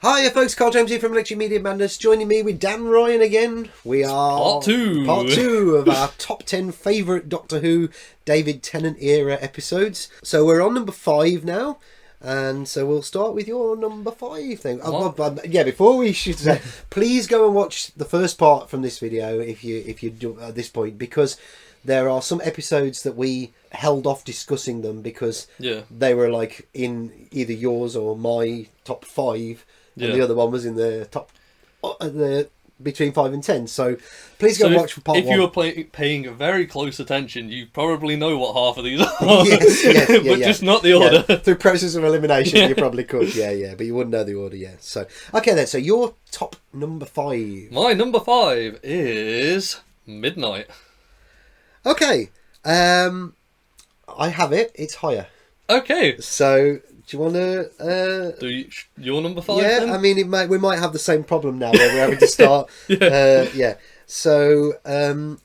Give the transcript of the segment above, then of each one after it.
Hiya folks, Carl James here from Electric Media Madness, joining me with Dan Ryan again. We are Part two of our top 10 favourite Doctor Who David Tennant era episodes. So we're on number 5 now, and so we'll start with your number 5 thing. Before we should say, please go and watch the first part from this video if you do at this point, because there are some episodes that we held off discussing them because they were like in either yours or my top 5. And the other one was in the top, between 5 and 10. So please go and watch part 1. If you were paying very close attention, you probably know what half of these are. But just not the order. Yeah. Through process of elimination, you probably could. But you wouldn't know the order. So okay then. So your top number 5. My number 5 is Midnight. Okay. I have it. It's higher. Okay. So. Do you want to do your number 5? Yeah, then? I mean, we might have the same problem now where we're having to start. So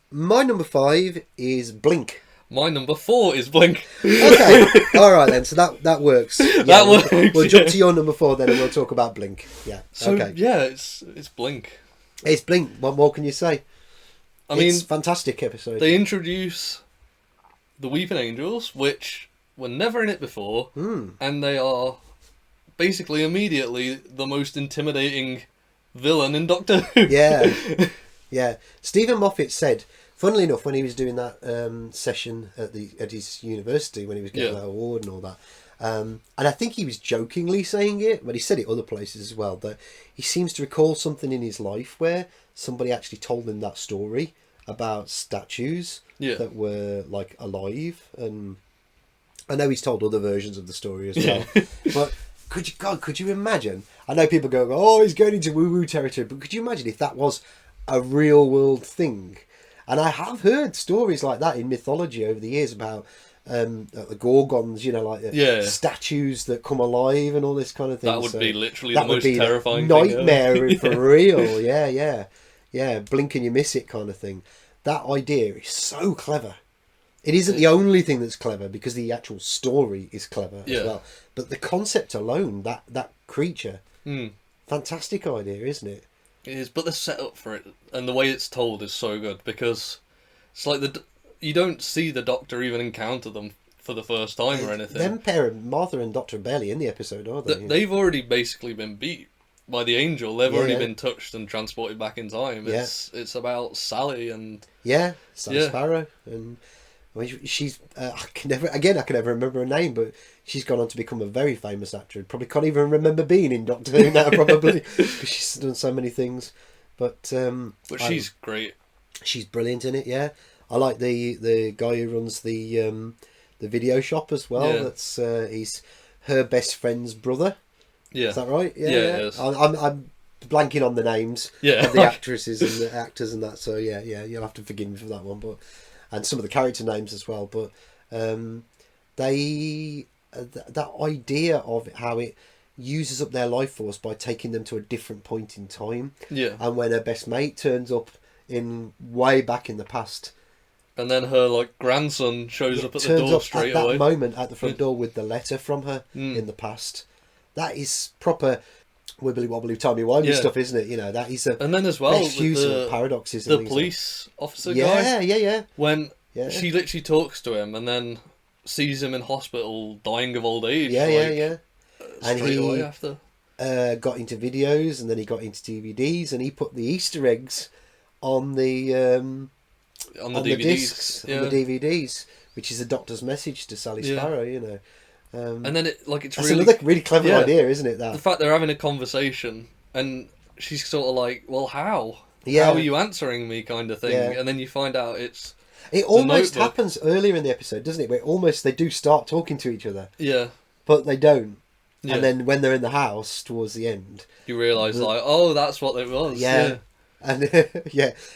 my number 5 is Blink. My number 4 is Blink. Okay, all right then. So that works. Yeah, that works. We'll jump to your number 4 then, and we'll talk about Blink. Yeah. So okay. yeah, it's Blink. It's Blink. What more can you say? I mean, it's a fantastic episode. They introduce the Weeping Angels, which were never in it before, and they are basically immediately the most intimidating villain in Doctor Who. Yeah. Stephen Moffat said, funnily enough, when he was doing that session at his university, when he was getting that award and all that, and I think he was jokingly saying it, but he said it other places as well, that he seems to recall something in his life where somebody actually told him that story about statues that were like alive, and I know he's told other versions of the story as well, but could you imagine? I know people go, oh, he's going into woo-woo territory, but could you imagine if that was a real-world thing? And I have heard stories like that in mythology over the years about the Gorgons, statues that come alive and all this kind of thing. That would be literally the most terrifying nightmare thing for real. Yeah, blink and you miss it kind of thing. That idea is so clever. It isn't the only thing that's clever, because the actual story is clever as well. But the concept alone, that creature, fantastic idea, isn't it? It is, but the setup for it and the way it's told is so good, because it's like you don't see the Doctor even encounter them for the first time or anything. Them pair of Martha and Doctor, barely in the episode, are they? They've already basically been beat by the Angel. They've already been touched and transported back in time. It's about Sally and Sally Sparrow, and she's I can never remember her name, but she's gone on to become a very famous actor. Probably can't even remember being in Doctor Who now, probably, because she's done so many things. But she's great. She's brilliant in it. Yeah, I like the guy who runs the video shop as well. Yeah. That's he's her best friend's brother. Yeah, is that right? Yeah, it is. I'm blanking on the names of the actresses and the actors and that. So yeah, you'll have to forgive me for that one, but. And some of the character names as well, but that idea of how it uses up their life force by taking them to a different point in time. Yeah. And when her best mate turns up in way back in the past, and then her grandson shows up at the door straight away. That moment at the front door with the letter from her in the past. That is proper wibbly wobbly timey wimey stuff, isn't it? That is and then as well best use of paradoxes. The police officer guy. Yeah. When she literally talks to him and then sees him in hospital dying of old age. Yeah. And straight away after. Got into videos, and then he got into DVDs, and he put the Easter eggs on the discs, on the DVDs, which is the Doctor's message to Sally Sparrow. And then it's that's another really clever idea, isn't it? That the fact they're having a conversation and she's sort of like, "Well, how? How are you answering me?" kind of thing, and then you find out it almost happens earlier in the episode, doesn't it? Where they do start talking to each other, but they don't. Yeah. And then when they're in the house towards the end, you realise that's what it was. And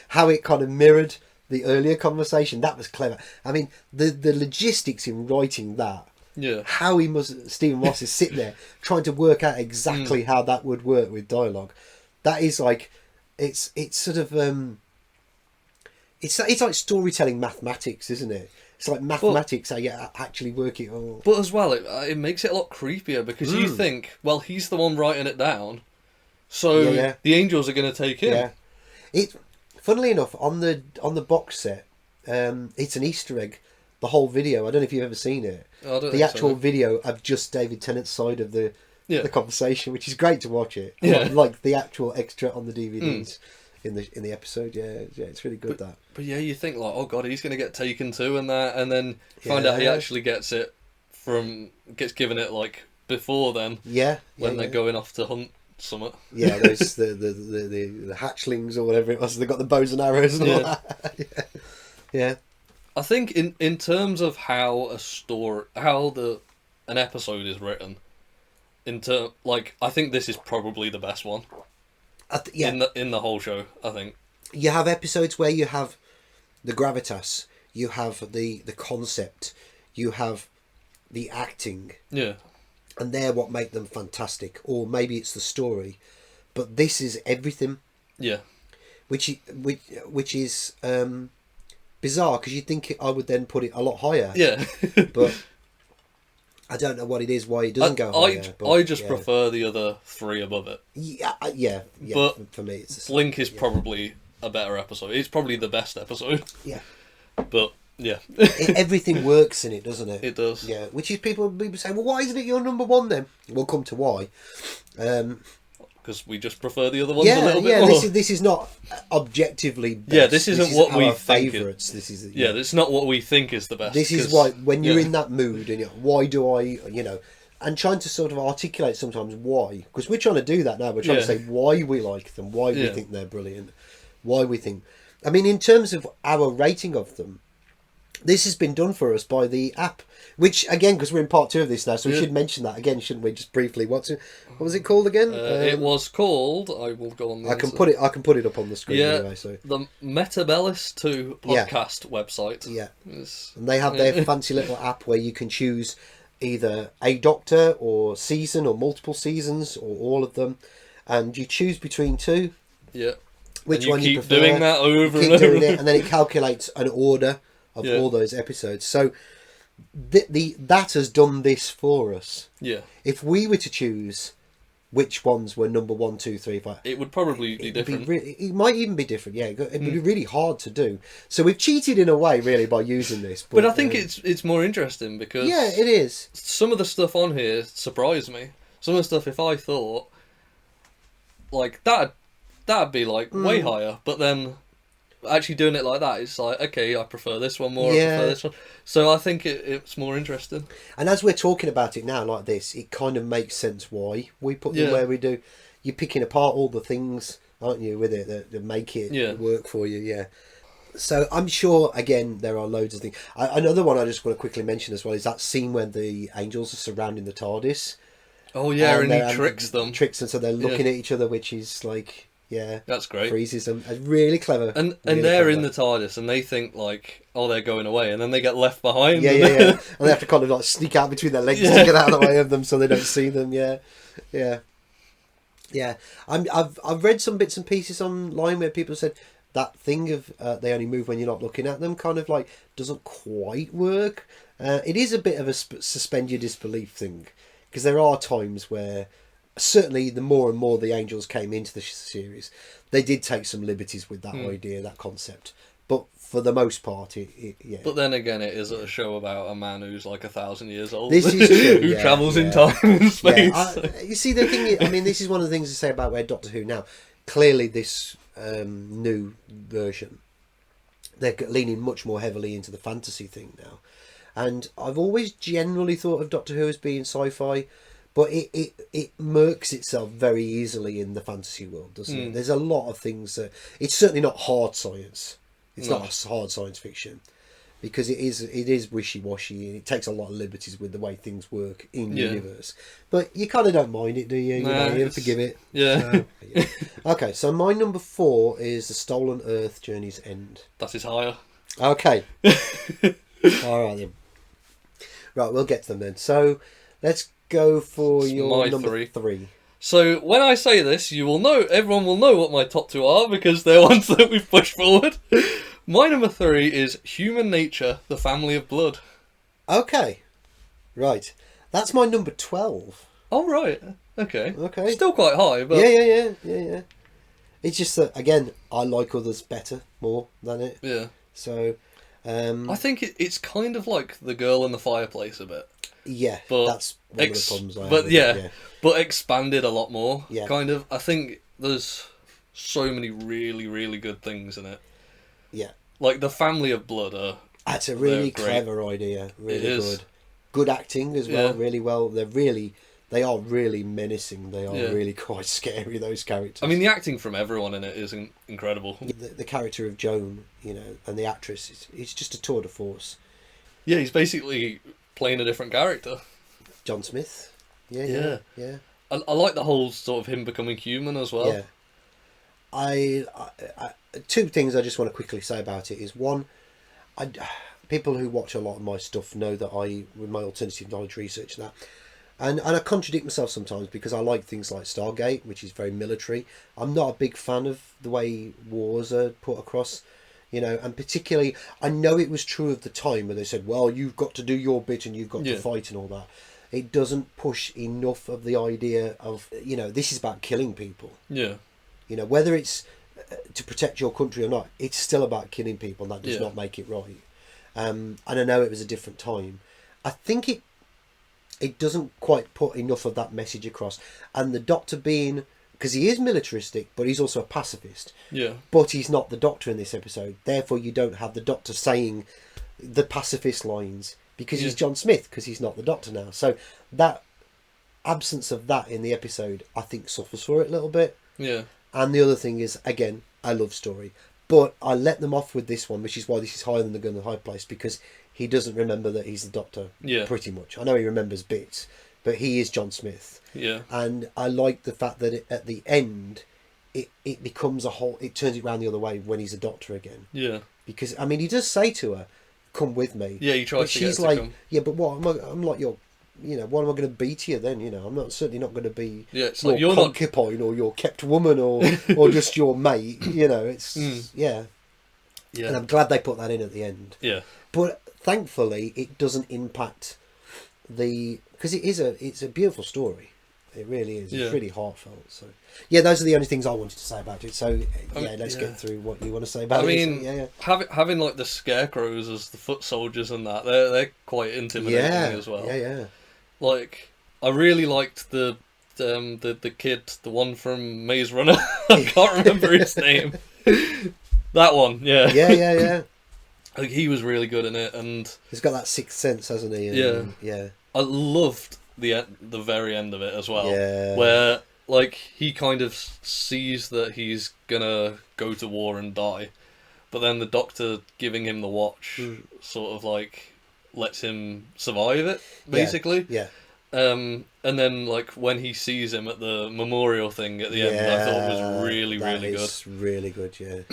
how it kind of mirrored the earlier conversation. That was clever. I mean, the logistics in writing that. Yeah. How Stephen Moss is sitting there trying to work out exactly how that would work with dialogue. That is it's sort of it's like storytelling mathematics, isn't it? It's like mathematics, how you actually work it all. But as well, it makes it a lot creepier because you think, well, he's the one writing it down, so the angels are going to take him. Yeah, funnily enough, on the box set, it's an Easter egg. The whole video. I don't know if you've ever seen it. The actual video of just David Tennant's side of the conversation, which is great to watch it. Yeah. Like the actual extra on the DVDs in the episode. Yeah, it's really good. But yeah, you think like, oh god, he's going to get taken too, and then find out he actually gets given it like before then. Yeah. When they're going off to hunt something. Yeah, those the hatchlings or whatever it was. They got the bows and arrows and all that. Yeah. I think in terms of how an episode is written, I think this is probably the best one. In the whole show, I think. You have episodes where you have the gravitas, you have the concept, you have the acting. Yeah. And they're what make them fantastic. Or maybe it's the story. But this is everything. Yeah. Which is bizarre, because you'd think I would then put it a lot higher. Yeah. But I don't know what it is, why it doesn't go higher. I just prefer the other three above it. Yeah. But for me, it's Blink is probably a better episode. It's probably the best episode. Yeah. But yeah, everything works in it, doesn't it? It does. Yeah. Which is people say, well, why isn't it your number one then? We'll come to why. Because we just prefer the other ones a little bit more. This is not objectively best. Yeah, this isn't what we think. Favourites. This is it's not what we think is the best. This is why when you're in that mood and why do I, and trying to sort of articulate sometimes why, because we're trying to do that now. We're trying to say why we like them, why we think they're brilliant, why we think. I mean, in terms of our rating of them, this has been done for us by the app, which again, because we're in part 2 of this now, so we should mention that again, shouldn't we? Just briefly, what was it called again? It was called. I will go on. I can put it up on the screen anyway. So the Metabellis 2 podcast website. Yeah, and they have their fancy little app where you can choose either a Doctor or season or multiple seasons or all of them, and you choose between 2. Yeah. Which one you prefer? Keep doing that over and over. And then it calculates an order of all those episodes. So that has done this for us. Yeah. If we were to choose which ones were number 1, 2, 3, 5, it would probably be different. It might even be different. Yeah, it'd be really hard to do. So we've cheated in a way, really, by using this. But I think it's more interesting because it is. Some of the stuff on here surprised me. Some of the stuff, if I thought like that'd be like way higher, but then actually doing it like that, it's like, okay, I prefer this one more, I prefer this one. So I think it's more interesting. And as we're talking about it now like this, it kind of makes sense why we put them where we do. You're picking apart all the things, aren't you, with it that make it work for you, So I'm sure, again, there are loads of things. Another one I just want to quickly mention as well is that scene when the angels are surrounding the TARDIS. Oh yeah, and he tricks them. So they're looking at each other, which is like... Yeah, that's great. Freezes them. Really clever. And they're in the TARDIS, and they think like, oh, they're going away, and then they get left behind. Yeah. And they have to kind of like sneak out between their legs to get out of the way of them, so they don't see them. Yeah. I've read some bits and pieces online where people said that thing of they only move when you're not looking at them, kind of like doesn't quite work. It is a bit of a suspend your disbelief thing, because there are times where. Certainly, the more and more the angels came into the series, they did take some liberties with that idea, that concept. But for the most part, yeah. But then again, it is a show about a man who's like 1,000 years old. This is true. Who travels in time and space. You see, the thing is, I mean, this is one of the things to say about where Doctor Who now. Clearly, this new version, they're leaning much more heavily into the fantasy thing now. And I've always generally thought of Doctor Who as being sci-fi. But it murks itself very easily in the fantasy world, doesn't it? There's a lot of things that... It's certainly not hard science. It's not hard science fiction. Because it is wishy-washy, and it takes a lot of liberties with the way things work in the universe. But you kind of don't mind it, do you? You forgive it. Yeah. Okay, so my number 4 is The Stolen Earth, Journey's End. That is higher. Okay. All right, then. Right, we'll get to them then. So, let's... go for your number 3. So when I say this, everyone will know what my top 2 are, because they're ones that we've pushed forward. My number 3 is Human Nature, the Family of Blood. Okay. Right. That's my number 12. Oh, right. Okay. Okay. Still quite high, but... Yeah. It's just that, again, I like others better, more than it. Yeah. So... I think it's kind of like The Girl in the Fireplace a bit. Yeah, but that's one of the problems I have But with yeah, it, yeah, but expanded a lot more. Yeah. Kind of. I think there's so many really, really good things in it. Yeah. Like the Family of Blood are... That's a really clever idea. Really good. Good acting as well, really well. They are really menacing. They are really quite scary, those characters. I mean, the acting from everyone in it is incredible. The character of Joan, and the actress, it's just a tour de force. Yeah, he's basically playing a different character. John Smith. Yeah. I like the whole sort of him becoming human as well. Yeah. I two things I just want to quickly say about it is, one, people who watch a lot of my stuff know that with my alternative knowledge research and I contradict myself sometimes because I like things like Stargate, which is very military. I'm not a big fan of the way wars are put across, and particularly I know it was true of the time where they said, well, you've got to do your bit and you've got to fight and all that. It doesn't push enough of the idea of, this is about killing people. Yeah. Whether it's to protect your country or not, it's still about killing people, and that does not make it right. And I know it was a different time. I think it doesn't quite put enough of that message across. And the Doctor being... because he is militaristic, but he's also a pacifist. Yeah. But he's not the Doctor in this episode. Therefore, you don't have the Doctor saying the pacifist lines, because he's John Smith, because he's not the Doctor now. So that absence of that in the episode, I think, suffers for it a little bit. Yeah. And the other thing is, again, a love story. But I let them off with this one, which is why this is higher than The Gun in the High Place, because he doesn't remember that he's the Doctor, pretty much. I know he remembers bits, but he is John Smith. Yeah. And I like the fact that at the end, it becomes it turns it around the other way when he's a Doctor again. Yeah. Because, I mean, he does say to her, come with me. Yeah, he tries to get her she's to like, come. yeah, but what, I'm like your... what am I going to be to you then? I'm certainly not going to be it's your like you're concubine or your kept woman or just your mate. It's yeah. And I'm glad they put that in at the end. Yeah. But thankfully, it doesn't impact because it's a beautiful story. It really is. It's really heartfelt. So yeah, those are the only things I wanted to say about it. So let's get through what you want to say about it. I mean, having like the scarecrows as the foot soldiers and that, they're quite intimidating as well. Yeah. Like, I really liked the kid, the one from Maze Runner. I can't remember his name. That one, yeah. Yeah. Like, he was really good in it, and he's got that sixth sense, hasn't he? Yeah. I loved the very end of it as well. Yeah. Where like he kind of sees that he's gonna go to war and die, but then the Doctor giving him the watch sort of like lets him survive it, basically. Yeah. And then like when he sees him at the memorial thing at the end, I thought was really, really good. Really good, yeah.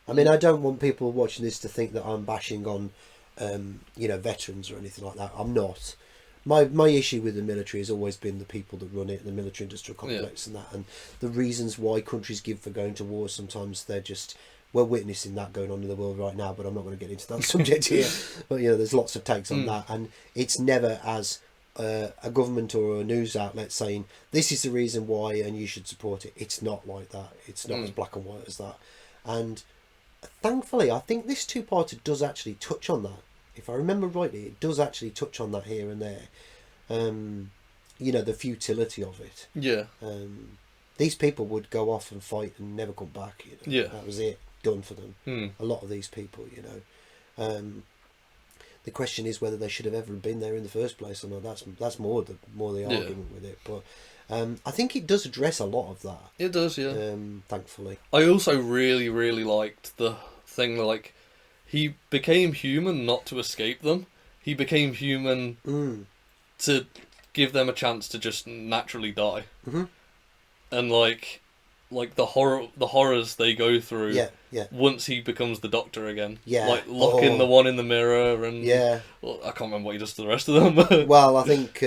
I mean, I don't want people watching this to think that I'm bashing on, veterans or anything like that. I'm not. My issue with the military has always been the people that run it, the military industrial complex and that, and the reasons why countries give for going to war. Sometimes they're just... We're witnessing that going on in the world right now, but I'm not going to get into that subject here. But, there's lots of takes on that. And it's never as a government or a news outlet saying, this is the reason why and you should support it. It's not like that. It's not as black and white as that. And thankfully, I think this two-parter does actually touch on that. If I remember rightly, it does actually touch on that here and there. The futility of it. Yeah. These people would go off and fight and never come back. Yeah. That was it. Done for them. A lot of these people, the question is whether they should have ever been there in the first place or not. That's more the argument with it. But I think it does address a lot of that. It does, yeah. Thankfully, I also really, really liked the thing like he became human not to escape them. He became human to give them a chance to just naturally die. And like the horrors they go through. Yeah. Once he becomes the Doctor again. Yeah. Like locking the one in the mirror and. Yeah. Well, I can't remember what he does to the rest of them. Well, I think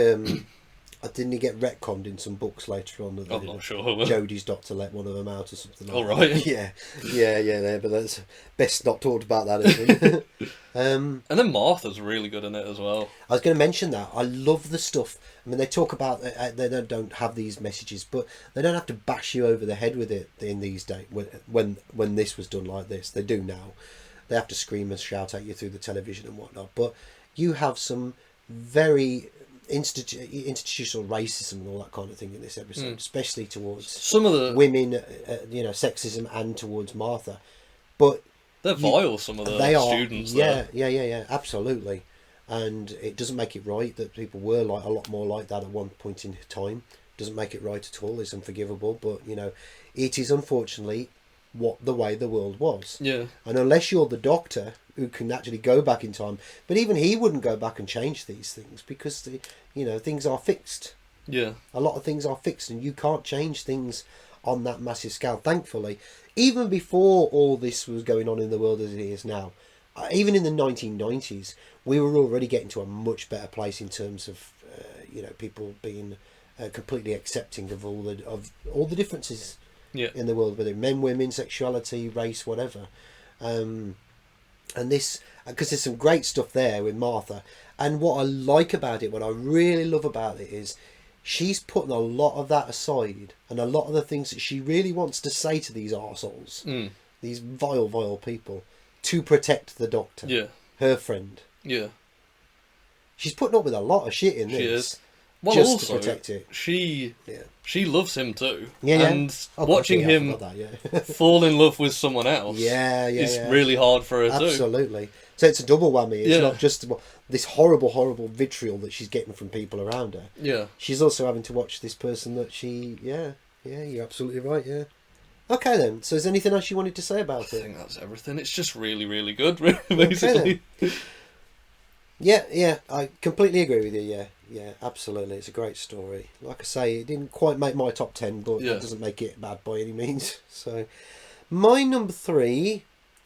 Didn't he get retconned in some books later on? That I'm not sure. Jodie's doctor let one of them out or something like All right. that. Yeah, but that's best not talked about that, isn't it? And then Martha's really good in it as well. I was going to mention that. I love the stuff. I mean, they talk about they don't have these messages, but they don't have to bash you over the head with it in these days. When this was done like this, they do now. They have to scream and shout at you through the television and whatnot. But you have some very institutional racism and all that kind of thing in this episode, especially towards some of the women, sexism, and towards Martha. But they're vile. Some of the students. Yeah, absolutely. And it doesn't make it right that people were like a lot more like that at one point in time. Doesn't make it right at all. It's unforgivable. But it is unfortunately the way the world was. Yeah. And unless you're the Doctor who can actually go back in time, but even he wouldn't go back and change these things because things are fixed. Yeah. A lot of things are fixed, and you can't change things on that massive scale. Thankfully, even before all this was going on in the world as it is now, even in the 1990s, we were already getting to a much better place in terms of people being completely accepting of all the differences in the world, whether men, women, sexuality, race, whatever. And this, because there's some great stuff there with Martha, and what I like about it, what I really love about it is she's putting a lot of that aside, and a lot of the things that she really wants to say to these arseholes, these vile people, to protect the Doctor, her friend. Yeah. She's putting up with a lot of shit in this. She is. Well, just also, to protect it. She loves him too. Yeah. And watching him fall in love with someone else is really hard for her too. Absolutely. So it's a double whammy. It's not just this horrible vitriol that she's getting from people around her. Yeah. She's also having to watch this person that she... Yeah, you're absolutely right, yeah. Okay then, so is there anything else you wanted to say about it? I think that's everything. It's just really, really good, basically. Okay, yeah, I completely agree with you, yeah, absolutely. It's a great story. Like I say, it didn't quite make my top 10, but it doesn't make it bad by any means. So, my number 3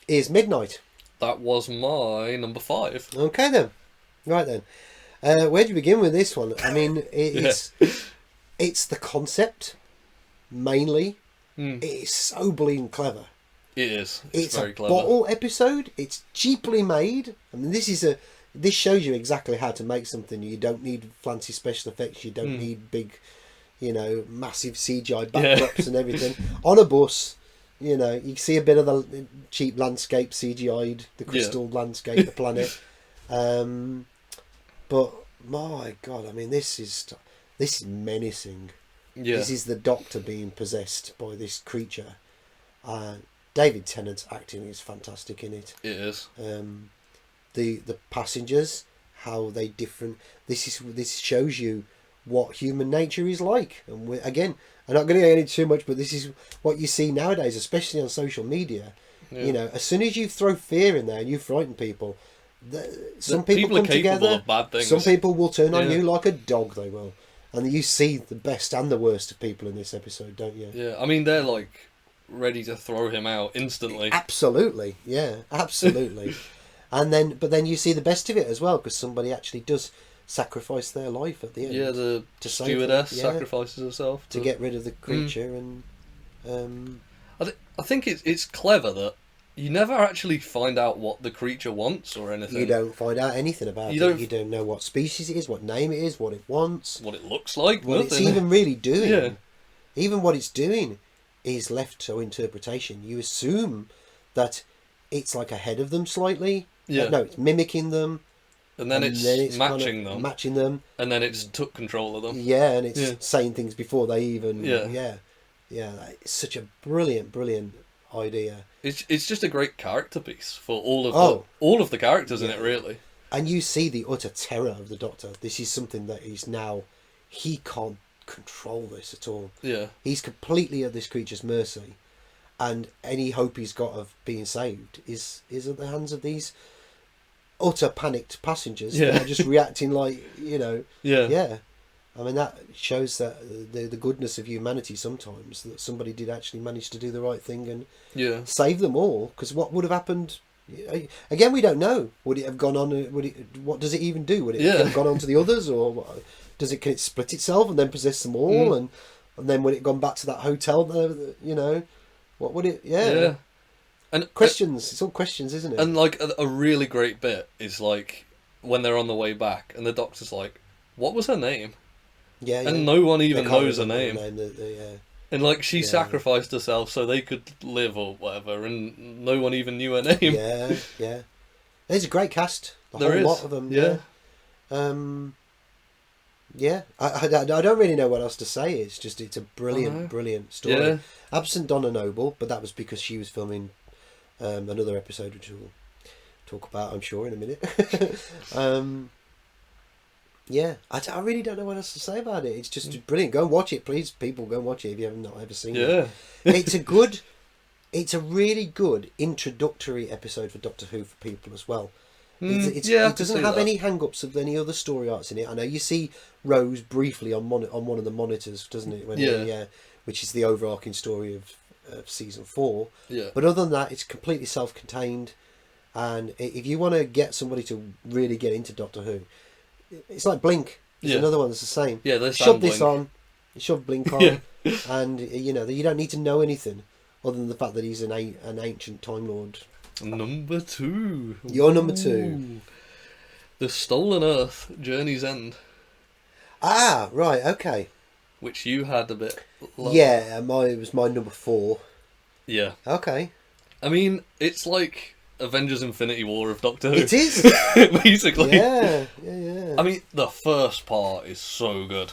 is Midnight. That was my number 5. Okay then, right then. Where do you begin with this one? I mean, it's the concept, mainly. It is so bleeding clever. It is. It's very a clever. bottle episode. It's cheaply made. I mean, this shows you exactly how to make something. You don't need fancy special effects. You don't need big, massive CGI backdrops and everything. On a bus, you can see a bit of the cheap landscape CGI'd, the crystal landscape, the planet. But my God, I mean, this is menacing. Yeah. This is the Doctor being possessed by this creature. David Tennant's acting is fantastic in it. It is. The passengers, how they different. This shows you what human nature is like. And again, I'm not going to get into too much, but this is what you see nowadays, especially on social media. Yeah. As soon as you throw fear in there and you frighten people, some people come together. Of bad things. Some people will turn on you like a dog. They will. And you see the best and the worst of people in this episode, don't you? Yeah, I mean, they're like ready to throw him out instantly. Absolutely, yeah, absolutely. But then you see the best of it as well, because somebody actually does sacrifice their life at the end. Yeah, the stewardess sacrifices herself to get rid of the creature, and I think it's clever that you never actually find out what the creature wants or anything. You don't find out anything about it. You don't know what species it is, what name it is, what it wants, what it looks like, what it's even really doing. Yeah. Even what it's doing is left to interpretation. You assume that it's like ahead of them slightly. Yeah. No, it's mimicking them. And then it's matching them. Matching them. And then it's took control of them. Yeah, and it's saying things before they even... Yeah. It's such a brilliant idea. It's just a great character piece for all of the characters in it, really. And you see the utter terror of the Doctor. This is something that he can't control this at all. Yeah. He's completely at this creature's mercy. And any hope he's got of being saved is at the hands of these utter panicked passengers that are just reacting like, Yeah. I mean, that shows that the goodness of humanity sometimes, that somebody did actually manage to do the right thing and save them all. Because what would have happened Again, we don't know. Would it have gone on? What does it even do? Would it have gone on to the others, or can it split itself and then possess them all? And then would it gone back to that hotel? What would it? Yeah. And questions. It's all questions, isn't it? And like a really great bit is like when they're on the way back, and the Doctor's like, "What was her name?" Yeah. And no one even knows her name. And like she sacrificed herself so they could live or whatever, and no one even knew her name. Yeah. There's a great cast. There is. Lot of them. Yeah. I don't really know what else to say. It's a brilliant story. Yeah. Absent Donna Noble, but that was because she was filming another episode, which we'll talk about, I'm sure, in a minute. I really don't know what else to say about it. It's just brilliant. Go and watch it, please, people. Go and watch it if you have not ever seen it. It's a really good introductory episode for Doctor Who for people as well. It doesn't have any hang-ups of any other story arcs in it. I know you see Rose briefly on one of the monitors, doesn't it? Which is the overarching story of season 4. Yeah. But other than that, it's completely self-contained. And if you want to get somebody to really get into Doctor Who, it's like Blink. There's another one that's the same. Yeah, there's shove this on, shove Blink on, Yeah. and you don't need to know anything other than the fact that he's an ancient Time Lord. Number 2. You're number 2. Ooh. The Stolen Earth, Journey's End. Ah, right, okay. Which you had a bit lower. Yeah, it was my number 4. Yeah. Okay. I mean, it's like Avengers Infinity War of Doctor Who. It is. Basically. Yeah. I mean, the first part is so good.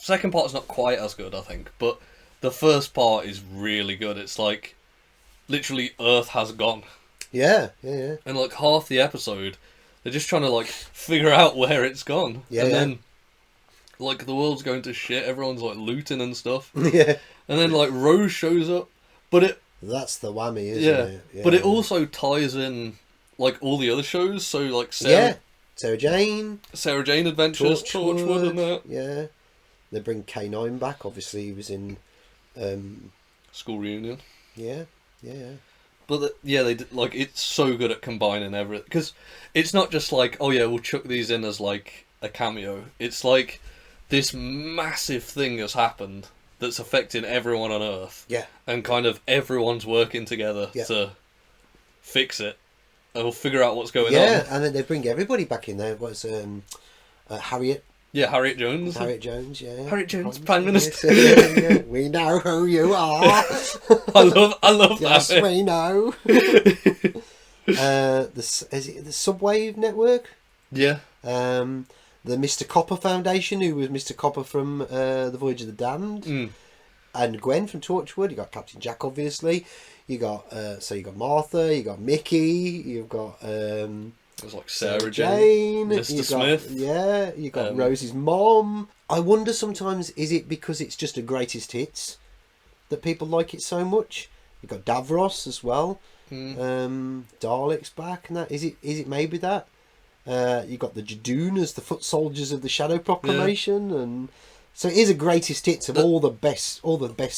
Second part's not quite as good, I think, but the first part is really good. It's like, literally, Earth has gone. Yeah. And like half the episode, they're just trying to like figure out where it's gone. Then like the world's going to shit, everyone's like looting and stuff. Yeah. And then like Rose shows up, but that's the whammy, isn't it? Yeah. But it also ties in like all the other shows, so like Sarah Jane Adventures, Torchwood and that. Yeah. They bring K9 back, obviously he was in School Reunion. Yeah. But they did, like, it's so good at combining everything, because it's not just like, oh yeah, we'll chuck these in as like a cameo. It's like this massive thing has happened that's affecting everyone on Earth. Yeah. And kind of everyone's working together to fix it. And we'll figure out what's going on. Yeah, and then they bring everybody back in there. What's Harriet? Yeah, Harriet Jones. Harriet Jones, Harriet Jones, Prime Minister. We know who you are. I love yes, that. Yes, we know. Is it the Subwave Network? Yeah. The Mr. Copper Foundation, who was Mr. Copper from The Voyage of the Damned, and Gwen from Torchwood. You got Captain Jack, obviously. You got you got Martha. You got Mickey. You've got there's like Sarah Jane, Mr. Smith. You got Rose's mom. I wonder sometimes, is it because it's just a greatest hits that people like it so much? You got Davros as well. Daleks back, and that is it maybe that. You got the Jadoonas, the foot soldiers of the Shadow Proclamation, and so it is a greatest hits of all the best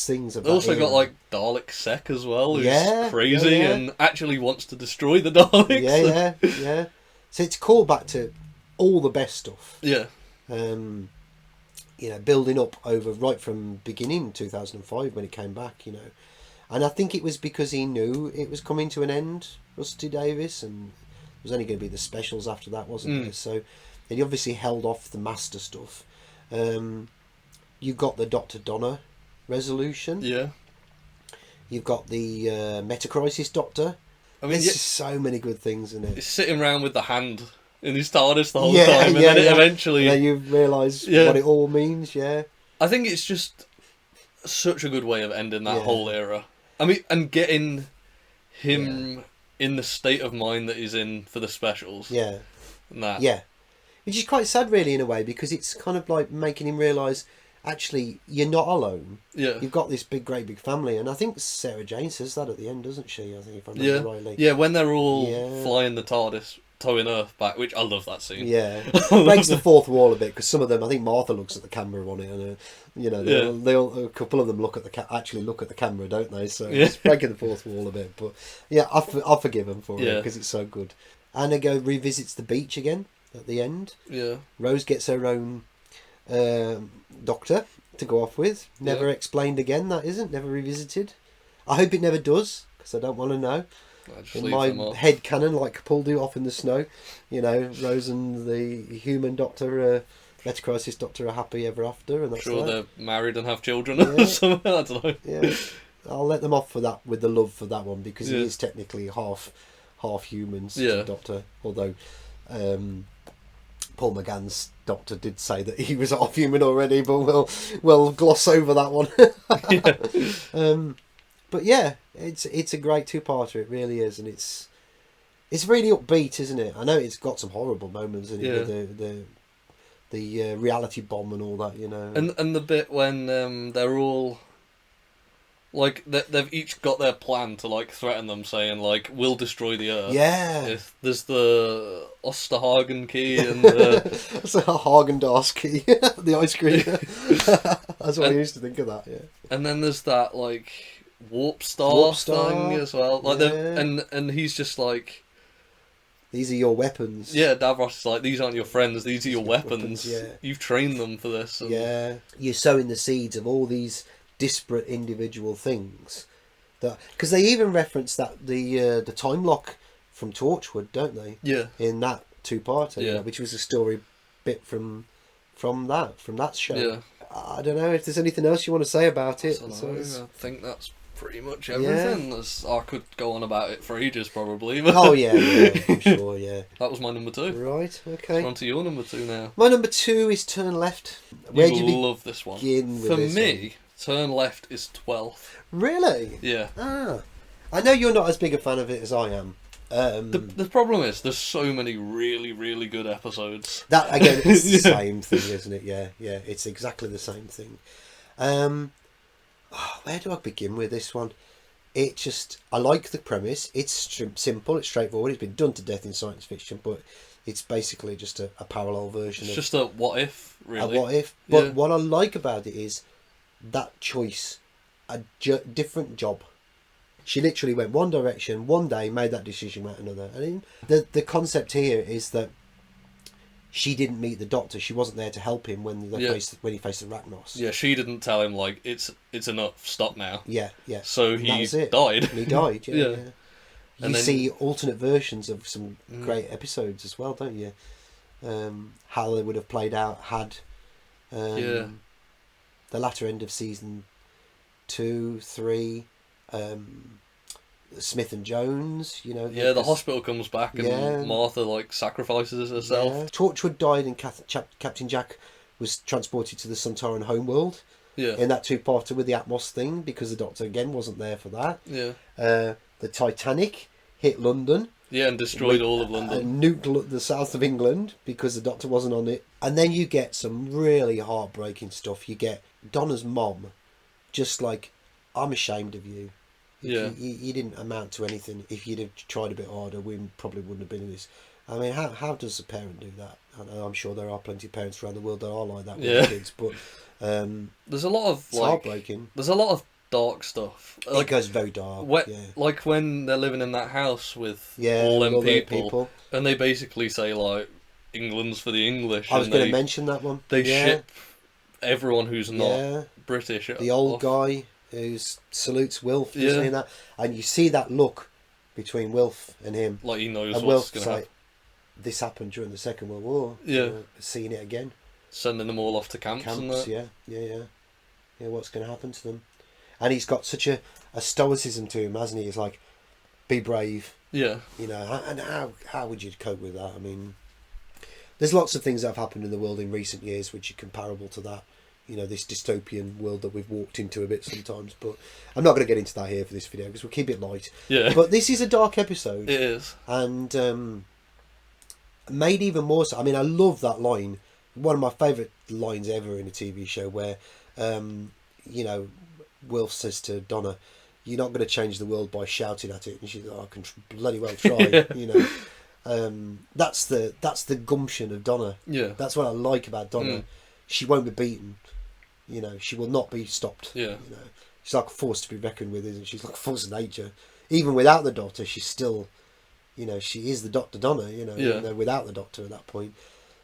things of that. Also got like Dalek Sec as well, who's crazy and actually wants to destroy the Daleks. Yeah. So it's called back to all the best stuff. Yeah. Building up over right from beginning 2005 when it came back, and I think it was because he knew it was coming to an end, Rusty Davis, and there was only going to be the specials after that, wasn't there? So he obviously held off the master stuff. You got the Dr. Donna resolution. Yeah. You've got the Metacrisis Doctor. I mean, there's so many good things in it. He's sitting around with the hand in his TARDIS the whole time, and then it eventually... And then you realise what it all means, I think it's just such a good way of ending that whole era. I mean, and getting him in the state of mind that he's in for the specials. Yeah. And that. Yeah. Which is quite sad, really, in a way, because it's kind of like making him realise, actually, you're not alone. Yeah. You've got this great big family, and I think Sarah Jane says that at the end, doesn't she? I think, if I remember rightly. Yeah, when they're all flying the TARDIS towing Earth back, which I love that scene. Yeah, breaks the fourth wall a bit because some of them, I think Martha looks at the camera on it, and a couple of them actually look at the camera, don't they? So it's breaking the fourth wall a bit, but yeah, I'll forgive them for it because it's so good. Anna revisits the beach again at the end. Yeah, Rose gets her own doctor to go off with. Never explained again. That isn't never revisited. I hope it never does because I don't want to know. In my head canon, like Capaldi off in the snow, Rose and the human doctor, Metacrisis doctor, are happy ever after, and that's they're married and have children or something. I don't know. Yeah, I'll let them off for that with the love for that one because he is technically half humans. Doctor, although Paul McGann's doctor did say that he was half human already, but we'll gloss over that one. But yeah, it's a great two-parter. It really is, and it's really upbeat, isn't it? I know it's got some horrible moments in it with the reality bomb and all that, And the bit when they're all like they've each got their plan to like threaten them, saying like we'll destroy the Earth. Yeah. There's the Osterhagen key and that's a Haagen-Dazs key, the ice cream. That's what I used to think of that. Yeah. And then there's that like. Warp star thing as well, like and he's just like, these are your weapons. Yeah, Davros is like, these aren't your friends, these are your weapons. You've trained them for this. And... you're sowing the seeds of all these disparate individual things. That because they even reference that the time lock from Torchwood, don't they? Yeah. In that two-parter, which was a story bit from that show. Yeah. I don't know if there's anything else you want to say about it. I think that's pretty much everything. I could go on about it for ages, probably. But... Oh, yeah, I'm sure, yeah. That was my number 2. Right, okay. On to your number 2 now. My number 2 is Turn Left. Where do you love this one. For me, Turn Left is 12th. Really? Yeah. I know you're not as big a fan of it as I am. The problem is there's so many really, really good episodes. That, again, it's the same thing, isn't it? Yeah, it's exactly the same thing. Where do I begin with this one? I like the premise. It's simple, it's straightforward. It's been done to death in science fiction, but it's basically just a parallel version. It's just a what if, really. A what if. But what I like about it is that choice, a different job. She literally went one direction, one day, made that decision, went another. And the concept here is that she didn't meet the doctor. She wasn't there to help him when he faced the Arachnos. Yeah, she didn't tell him like it's enough. Stop now. Yeah. So he died. He died. Yeah. You and see alternate versions of some great episodes as well, don't you? How they would have played out had the latter end of season 2, 3. Smith and Jones, the hospital comes back and Martha like sacrifices herself. Torchwood died and Captain Jack was transported to the Suntaran homeworld. In that two-parter with the Atmos thing, because the Doctor again wasn't there for that. The Titanic hit London. And destroyed all of London. And nuked the south of England because the Doctor wasn't on it. And then you get some really heartbreaking stuff. You get Donna's mom, just like, I'm ashamed of you. You didn't amount to anything. If you'd have tried a bit harder, we probably wouldn't have been in this. I mean, how does a parent do that? I'm sure there are plenty of parents around the world that are like that with their kids, but there's a lot of heartbreaking. There's a lot of dark stuff. It goes very dark. Like when they're living in that house with all them people, and they basically say like England's for the English. I was going to mention that one. They ship everyone who's not British. The old guy who salutes Wilf, saying that, and you see that look between Wilf and him, like he knows and what's going to happen. This happened during the Second World War. Seeing it again, sending them all off to camps and that. Yeah. What's going to happen to them? And he's got such a stoicism to him, hasn't he? He's like, be brave. Yeah. And how would you cope with that? I mean, there's lots of things that have happened in the world in recent years which are comparable to that. This dystopian world that we've walked into a bit sometimes, but I'm not going to get into that here for this video because we'll keep it light. Yeah. But this is a dark episode. It is. And made even more so. I mean, I love that line. One of my favourite lines ever in a TV show where, Wilf says to Donna, "You're not going to change the world by shouting at it," and she's like, "I can bloody well try," That's the gumption of Donna. Yeah. That's what I like about Donna. She won't be beaten. You know, she will not be stopped. Yeah. You know, she's like a force to be reckoned with, isn't she? She's like a force of nature. Even without the Doctor, she's still, you know, she is the Dr. Donna. You know, even though without the Doctor at that point.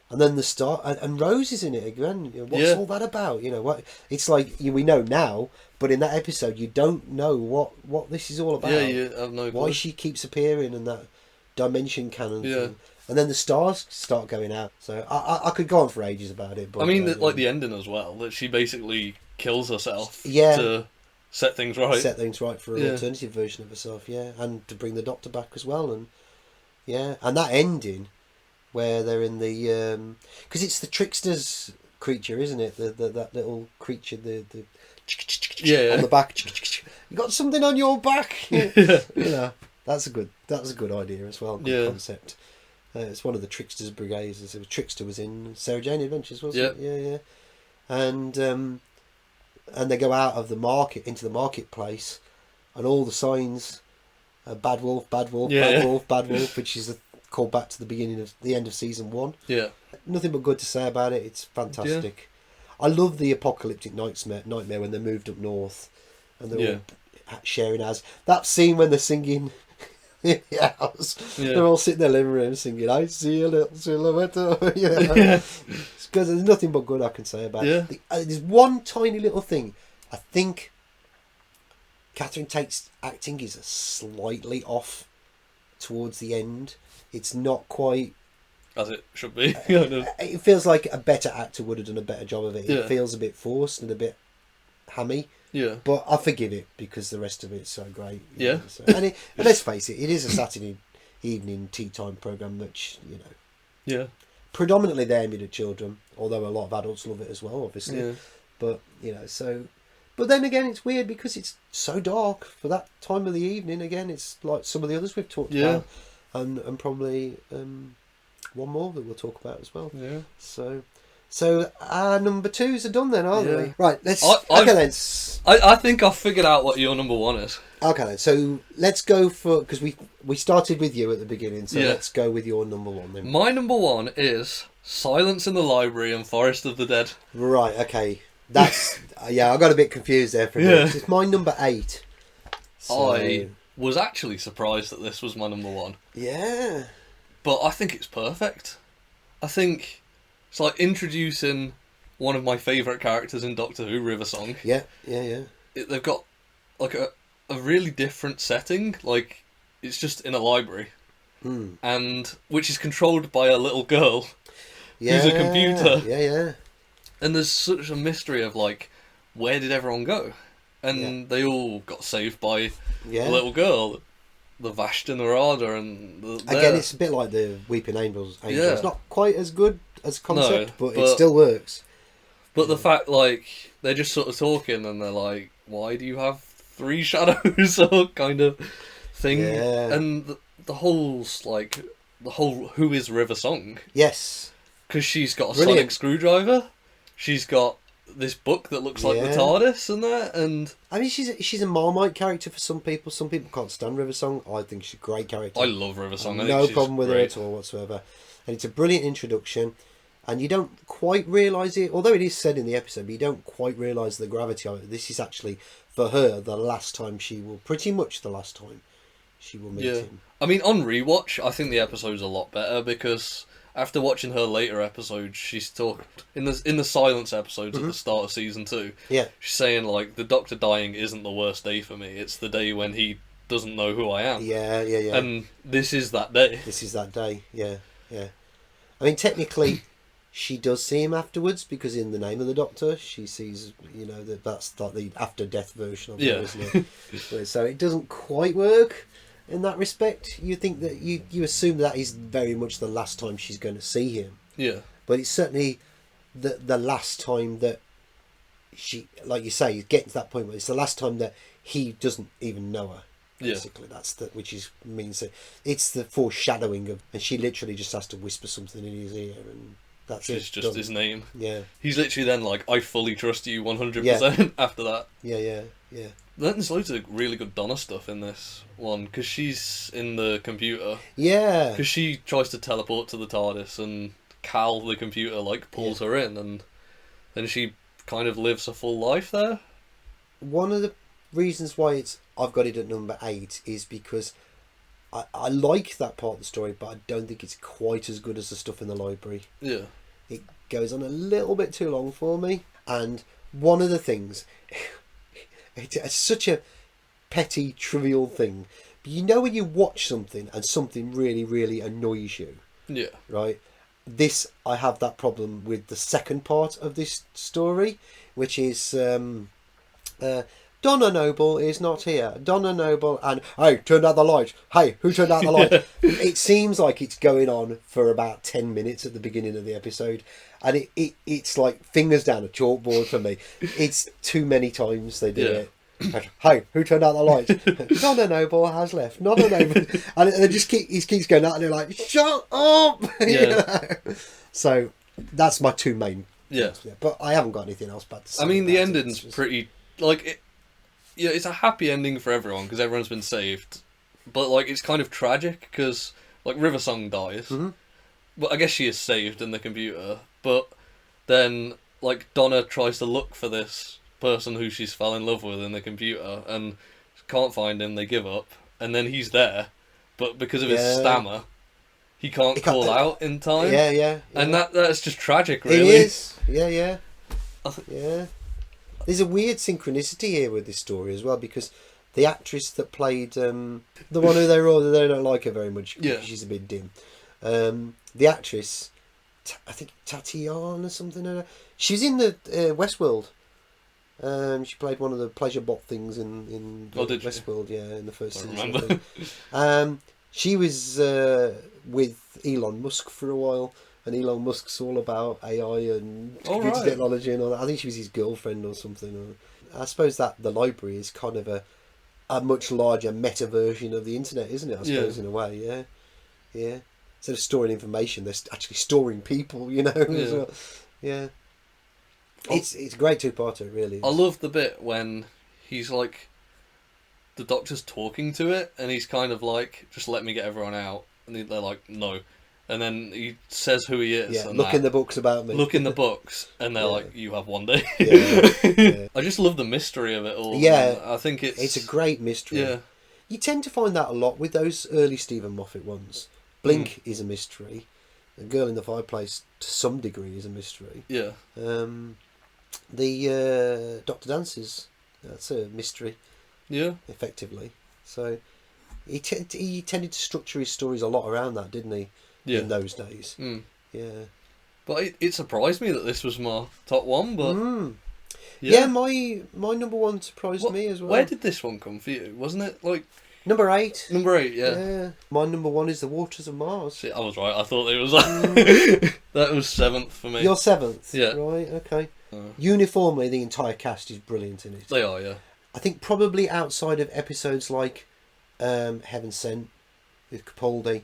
And then the start, and Rose is in it again. You know, what's all that about? You know, what it's like. We know now, but in that episode, you don't know what this is all about. Yeah, you have no clue. Why she keeps appearing and that dimension canon thing. And then the stars start going out. So I could go on for ages about it. But I mean, like the ending as well. That she basically kills herself. Yeah. To set things right. Set things right for an alternative version of herself. Yeah, and to bring the Doctor back as well. And and that ending where they're in the because it's the trickster's creature, isn't it? That little creature, the on the back. You got something on your back. You know, that's a good idea as well. Good concept. It's one of the trickster's brigades. The trickster was in Sarah Jane Adventures, wasn't it? Yeah. And they go out of the market into the marketplace, and all the signs are bad wolf, bad wolf, bad wolf, bad wolf, which is a call back to the end of season 1. Yeah. Nothing but good to say about it. It's fantastic. I love the apocalyptic nightmare when they moved up north, and they're all sharing as that scene when they're singing. They're all sitting in their living room singing "I see a little silhouette." It's because there's nothing but good I can say about it. There's one tiny little thing. I think Catherine Tate's acting is slightly off towards the end. It's not quite as it should be. It feels like a better actor would have done a better job of it. It feels a bit forced and a bit hammy. Yeah. But I forgive it because the rest of it's so great. Yeah. Know, so. And let's face it is a Saturday evening tea time programme which, you know. Yeah. Predominantly they're aimed at children, although a lot of adults love it as well, obviously. Yeah. But, you know, so... But then again, it's weird because it's so dark for that time of the evening. Again, it's like some of the others we've talked about. And probably one more that we'll talk about as well. Yeah. So our number 2s are done then, aren't they? Right, let's... I think I've figured out what your number 1 is. Okay then, so let's go for... Because we started with you at the beginning, so let's go with your number 1 then. My number 1 is Silence in the Library and Forest of the Dead. Right, okay. That's... I got a bit confused there for a minute. It's my number 8. So... I was actually surprised that this was my number 1. Yeah. But I think it's perfect. I think... It's like introducing one of my favourite characters in Doctor Who, River Song. Yeah. They've got like a really different setting. Like, it's just in a library. And which is controlled by a little girl who's a computer. Yeah. And there's such a mystery of like, where did everyone go? And they all got saved by a little girl. The Vashta Narada and again, it's a bit like the Weeping Angels. It's not quite as good as concept, but it still works. But the fact, like, they're just sort of talking and they're like, why do you have 3 shadows or kind of thing? And the whole who is River Song? Yes. Because she's got a sonic screwdriver. She's got this book that looks like the TARDIS and that, and I mean she's a Marmite character for some people. Some people can't stand River Song. I think she's a great character. I love River Song. No problem with her at all whatsoever. And it's a brilliant introduction, and you don't quite realise it, although it is said in the episode, but you don't quite realise the gravity of it. This is actually for her the last time she will meet him. I mean, on rewatch, I think the episode's a lot better because after watching her later episodes, she's talked in the silence episodes at the start of season 2. Yeah, she's saying like the Doctor dying isn't the worst day for me. It's the day when he doesn't know who I am. Yeah. And this is that day. Yeah. I mean, technically, she does see him afterwards because in the name of the Doctor, she sees that's like the after death version of it, isn't it? So it doesn't quite work. In that respect, you think that you assume that is very much the last time she's going to see him. Yeah. But it's certainly the last time that she, like you say, getting to that point where it's the last time that he doesn't even know her. Basically, that's means that it's the foreshadowing of, and she literally just has to whisper something in his ear, and That's which is just his name. Yeah. He's literally then like, I fully trust you 100% after that. Yeah. Then there's loads of really good Donna stuff in this one, because she's in the computer. Yeah. Because she tries to teleport to the TARDIS, and Cal, the computer, like, pulls her in, and then she kind of lives a full life there. One of the reasons why I've got it at number 8 is because I like that part of the story, but I don't think it's quite as good as the stuff in the library. Yeah. It goes on a little bit too long for me. And one of the things, it's such a petty, trivial thing, but you know when you watch something and something really, really annoys you? Yeah. Right? I have that problem with the second part of this story, which is Donna Noble is not here. Donna Noble and, hey, turn out the light. Hey, who turned out the light? It seems like it's going on for about 10 minutes at the beginning of the episode. And it's like fingers down a chalkboard for me. It's too many times they do it. Hey, who turned out the lights? Donna Noble has left. Donna Noble. And it just he keeps going out and they're like, shut up! Yeah. You know? So that's my two main Yeah. things. But I haven't got anything else bad to say. I mean, the ending's pretty... Like, it's a happy ending for everyone, because everyone's been saved. But, like, it's kind of tragic, because, like, Riversong dies. Mm-hmm. But I guess she is saved in the computer. But then, like, Donna tries to look for this person who she's fell in love with in the computer, and can't find him, they give up. And then he's there, but because of his stammer, he can't call out in time. Yeah. And that's just tragic, really. It is. Yeah. There's a weird synchronicity here with this story as well, because the actress that played the one who they don't like her very much because she's a bit dim. The actress, I think Tatiana or something. She's in the Westworld. She played one of the pleasure bot things in Westworld. Yeah, in the first season. I think. She was with Elon Musk for a while. And Elon Musk's all about AI and computer technology and all that. I think she was his girlfriend or something. I suppose that the library is kind of a much larger meta version of the internet, isn't it? I suppose in a way, yeah. Instead of storing information, they're actually storing people, you know. As well. Yeah. It's a great two-parter, it really is. I love the bit when he's like, the Doctor's talking to it, and he's kind of like, just let me get everyone out. And they're like, no. And then he says who he is. Yeah, and look in the books about me. Look in the books. And they're like, you have one day. Yeah. I just love the mystery of it all. Yeah. I think it's a great mystery. Yeah. You tend to find that a lot with those early Stephen Moffat ones. Blink is a mystery. The Girl in the Fireplace, to some degree, is a mystery. Yeah. The Dr. Dances, that's a mystery. Yeah. Effectively. So he tended to structure his stories a lot around that, didn't he? Yeah. In those days. Yeah. But it surprised me that this was my top one, but... Yeah, my number one surprised me as well. Where did this one come for you? Wasn't it like... Number 8. Number 8, yeah. My number 1 is The Waters of Mars. See, I was right. I thought it was that was 7th for me. Your 7th? Yeah. Right, okay. Uniformly, the entire cast is brilliant in it. They are, yeah. I think probably outside of episodes like Heaven Sent with Capaldi,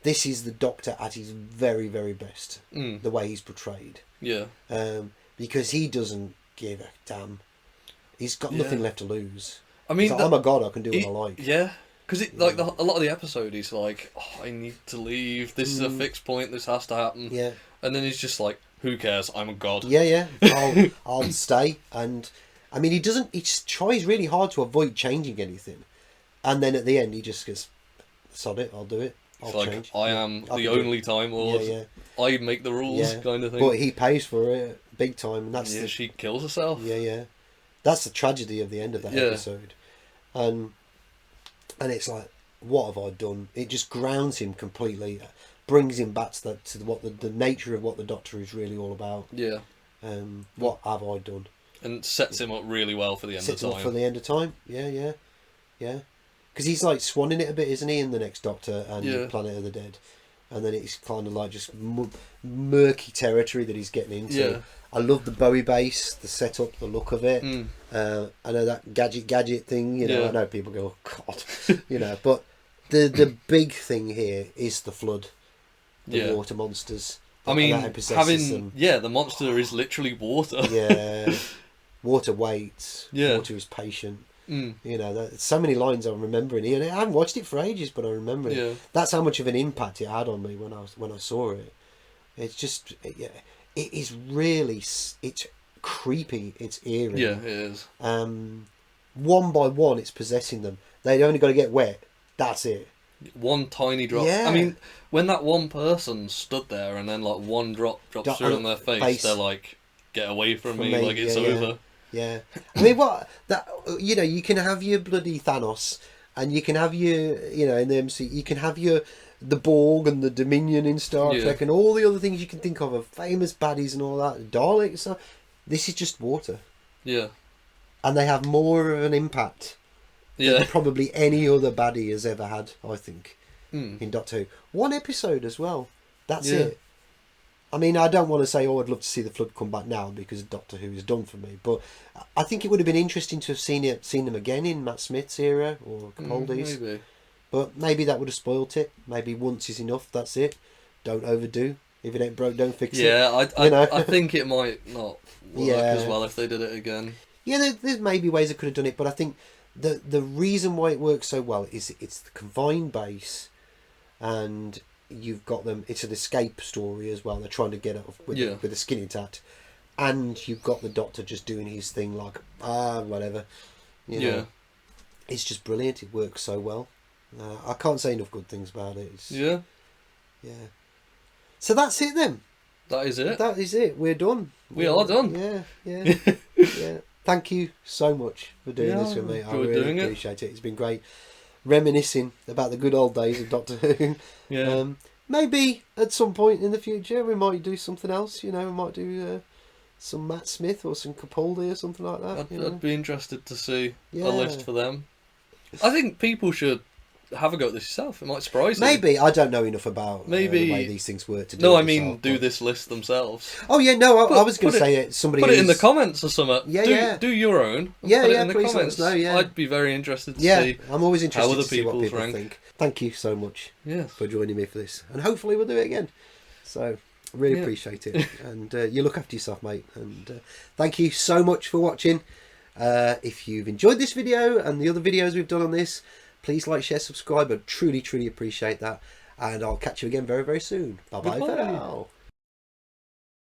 this is the Doctor at his very, very best. The way he's portrayed. Yeah. Because he doesn't give a damn. He's got nothing left to lose. I mean, like, oh my God, I can do what I like. Yeah. Because like a lot of the episode, he's like, oh, I need to leave. This is a fixed point. This has to happen. Yeah. And then he's just like, who cares? I'm a god. Yeah. I'll stay. And I mean, he tries really hard to avoid changing anything. And then at the end, he just goes, sod it, I'll do it. I'll change. I am the only Time Lord. Yeah. I make the rules, kind of thing. But he pays for it big time. And that's she kills herself. Yeah. That's the tragedy of the end of that episode. And it's like, what have I done? It just grounds him completely, brings him back to what the nature of what the Doctor is really all about. Yeah. What have I done? And sets him up really well for the end of time. Sets him up for the end of time. Yeah. Because he's like swanning it a bit, isn't he, in the next Doctor and Planet of the Dead? And then it's kind of like just murky territory that he's getting into. Yeah. I love the Bowie bass, the setup, the look of it. I know that gadget thing, you know. I know people go, oh God, you know. But the big thing here is the flood, the water monsters. I mean, that possesses them. the monster is literally water. Yeah, water waits. Yeah. Water is patient. Mm. You know, so many lines I'm remembering here. I haven't watched it for ages, but I remember it. That's how much of an impact it had on me when I saw it. It's just, it is really, it's creepy. It's eerie. Yeah, it is. One by one, it's possessing them. They only got to get wet. That's it. One tiny drop. Yeah. I mean, when that one person stood there and then like one drop drops through on their face, they're like, "Get away from me! Like it's over." Yeah. I mean, you can have your bloody Thanos, and you can have your, in the MC, you can have the Borg and the Dominion in Star Trek, and all the other things you can think of famous baddies and all that, Daleks. So this is just water. Yeah. And they have more of an impact than probably any other baddie has ever had, I think, in Doctor Who. One episode as well. That's it. I mean, I don't want to say, I'd love to see the Flood come back now because Doctor Who is done for me. But I think it would have been interesting to have seen them again in Matt Smith's era or Capaldi's. Maybe. But maybe that would have spoilt it. Maybe once is enough. That's it. Don't overdo. If it ain't broke, don't fix it. Yeah, I think it might not work as well if they did it again. Yeah, there's maybe ways they could have done it, but I think the reason why it works so well is it's the confined base, and you've got them. It's an escape story as well. They're trying to get out with the skin intact, and you've got the Doctor just doing his thing like whatever. You know. It's just brilliant. It works so well. I can't say enough good things about it. Yeah. So that's it then. That is it. That is it. We're done. We are done. Yeah. Thank you so much for doing this with me. I really appreciate it. It's been great reminiscing about the good old days of Doctor Who. Yeah. Maybe at some point in the future we might do something else. We might do some Matt Smith or some Capaldi or something like that. I'd be interested to see a list for them. I think people should have a go at this yourself. It might surprise you. Maybe. I don't know enough about the way these things work. Do this list themselves. Oh yeah, no, I was going to say it. Somebody put it in the comments or something. Do your own. Put it in the comments. Let us know, I'd be very interested to see. I'm always interested to see what people think. Thank you so much for joining me for this, and hopefully we'll do it again. So really appreciate it, and you look after yourself, mate. And thank you so much for watching. If you've enjoyed this video and the other videos we've done on this, please like, share, subscribe. I truly, truly appreciate that. And I'll catch you again very, very soon. Bye-bye for now.